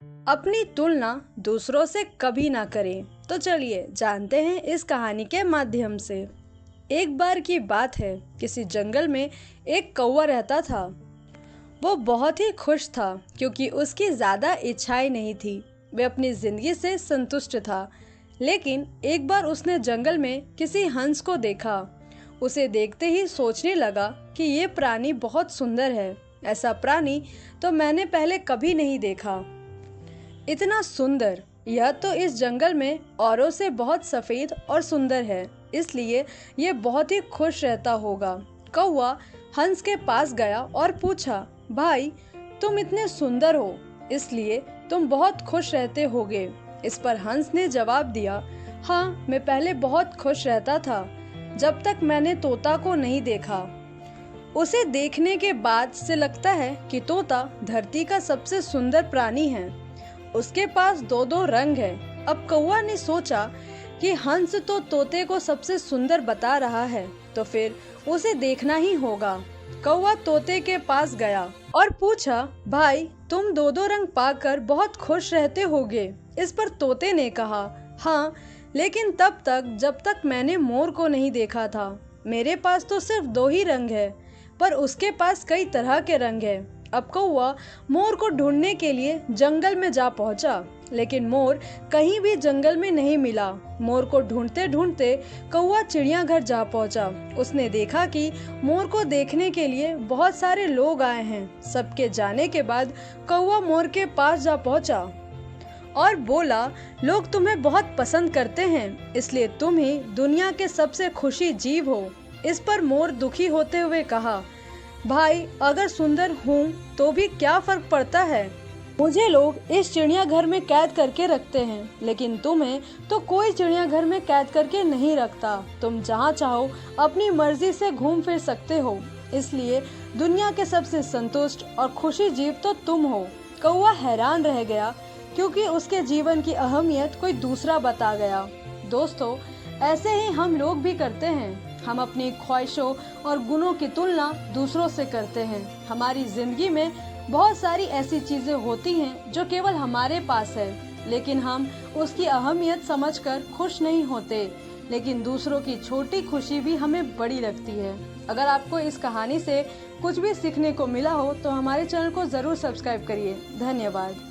अपनी तुलना दूसरों से कभी ना करें। तो चलिए जानते हैं इस कहानी के माध्यम से। एक बार की बात है, किसी जंगल में एक कौवा रहता था। वो बहुत ही खुश था क्योंकि उसकी ज़्यादा इच्छाएं नहीं थी। वह अपनी ज़िंदगी से संतुष्ट था। लेकिन एक बार उसने जंगल में किसी हंस को देखा। उसे देखते ही सोचने लगा कि ये प्राणी बहुत सुंदर है। ऐसा प्राणी तो मैंने पहले कभी नहीं देखा। इतना सुंदर, यह तो इस जंगल में औरों से बहुत सफ़ेद और सुंदर है, इसलिए ये बहुत ही खुश रहता होगा। कौवा हंस के पास गया और पूछा, भाई तुम इतने सुंदर हो, इसलिए तुम बहुत खुश रहते होगे। इस पर हंस ने जवाब दिया, हाँ मैं पहले बहुत खुश रहता था, जब तक मैंने तोता को नहीं देखा। उसे देखने के बाद से लगता है कि तोता धरती का सबसे सुंदर प्राणी है। उसके पास दो दो रंग है। अब कौवा ने सोचा कि हंस तो तोते को सबसे सुंदर बता रहा है, तो फिर उसे देखना ही होगा। कौवा तोते के पास गया और पूछा, भाई तुम दो दो रंग पाकर बहुत खुश रहते होगे। इस पर तोते ने कहा, हाँ लेकिन तब तक जब तक मैंने मोर को नहीं देखा था। मेरे पास तो सिर्फ दो ही रंग है, पर उसके पास कई तरह के रंग है। अब कौवा मोर को ढूंढने के लिए जंगल में जा पहुंचा, लेकिन मोर कहीं भी जंगल में नहीं मिला। मोर को ढूंढते ढूंढते कौवा चिड़ियाघर जा पहुंचा। उसने देखा कि मोर को देखने के लिए बहुत सारे लोग आए हैं। सबके जाने के बाद कौवा मोर के पास जा पहुंचा और बोला, लोग तुम्हें बहुत पसंद करते हैं, इसलिए तुम ही दुनिया के सबसे खुशी जीव हो। इस पर मोर दुखी होते हुए कहा, भाई अगर सुंदर हूँ तो भी क्या फर्क पड़ता है। मुझे लोग इस चिड़ियाघर में कैद करके रखते हैं, लेकिन तुम्हें तो कोई चिड़ियाघर में कैद करके नहीं रखता। तुम जहाँ चाहो अपनी मर्जी से घूम फिर सकते हो, इसलिए दुनिया के सबसे संतुष्ट और खुशी जीव तो तुम हो। कौवा हैरान रह गया क्योंकि उसके जीवन की अहमियत कोई दूसरा बता गया। दोस्तों, ऐसे ही हम लोग भी करते हैं। हम अपनी ख्वाहिशों और गुणों की तुलना दूसरों से करते हैं। हमारी जिंदगी में बहुत सारी ऐसी चीजें होती हैं जो केवल हमारे पास है, लेकिन हम उसकी अहमियत समझकर खुश नहीं होते। लेकिन दूसरों की छोटी खुशी भी हमें बड़ी लगती है। अगर आपको इस कहानी से कुछ भी सीखने को मिला हो तो हमारे चैनल को जरूर सब्सक्राइब करिए। धन्यवाद।